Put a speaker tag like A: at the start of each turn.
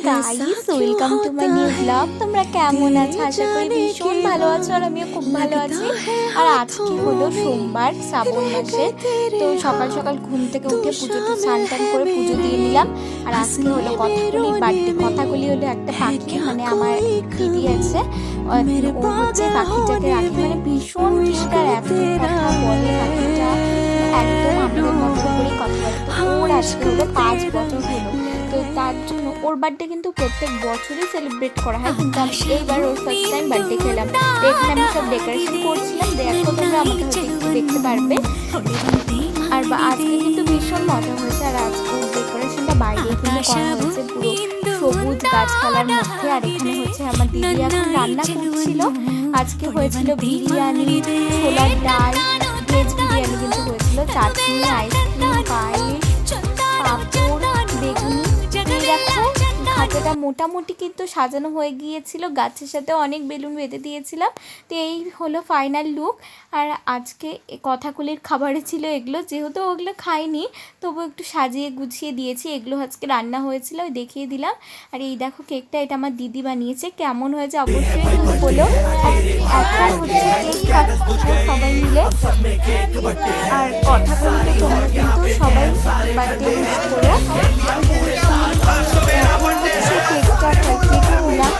A: Guys, welcome to my new blog. তোমরা কেমন আছো? আশা করি ভীষণ ভালো আছো, আর আমিও খুব ভালো আছি। আর আজকে হলো সোমবার, শ্রাবণ মাসের। তো সকাল সকাল ঘুম থেকে উঠে পুজোটা স্নান টান করে পুজো দিয়ে নিলাম। আর আজকে হলো কথাগুলির বার্থডে। কথাগুলি হলো একটা পাখি, মানে আমার দিদি আছে, ও হচ্ছে পাখিটাকে রাখে, মানে ভীষণ কিউট আর এত কথা বলে পাখিটা, একদম আমাদের মতো করে কথা বলে। তো ওর আজকে হলো 5 বছর হলো। তো তার জন্য ওর বার্থডে কিন্তু প্রত্যেক বছরই সেলিব্রেট করা হয়, কিন্তু আমি এইবার ওর ফার্স্ট টাইম বার্থডে খেলাম। তো এখানে আমি সব ডেকোরেশন করছিলাম, দেখো তোমরা আমাকে হয়তো একটু দেখতে পারবে। আর আজকে কিন্তু ভীষণ মজা হয়েছে। আর আজকে ডেকোরেশনটা বাইরে কিন্তু করা হয়েছে পুরো সবুজ গাছপালার মধ্যে। আর এখানে হচ্ছে আমার দিদি এখন রান্না করছিল। আজকে হয়েছিল বিরিয়ানি, ছোলার ডাল, ভেজ বিরিয়ানি কিন্তু হয়েছিল, চাটনি, আইসক্রিম, পায়েস, পাঁপড়, বেগুনি। দেখো খাঁচাটা মোটামুটি কিন্তু সাজানো হয়ে গিয়েছিল, গাছের সাথে অনেক বেলুন বেঁধে দিয়েছিলাম। তো এই হলো ফাইনাল লুক। আর আজকে কথাকুলির খাবারে ছিল এগুলো, যেহেতু ওগুলো খাইনি তবু একটু সাজিয়ে গুছিয়ে দিয়েছি। এগুলো আজকে রান্না হয়েছিল, দেখিয়ে দিলাম। আর এই দেখো কেকটা, এটা আমার দিদি বানিয়েছে। কেমন হয়েছে অবশ্যই কিন্তু বলো। এখন হচ্ছে কেক কাটবো সবাই মিলে। আর কথাগুলিতে তোমরা কিন্তু সবাই বার্থডে উইশ করো। এখন হচ্ছে কেকটা কেটে নিলাম।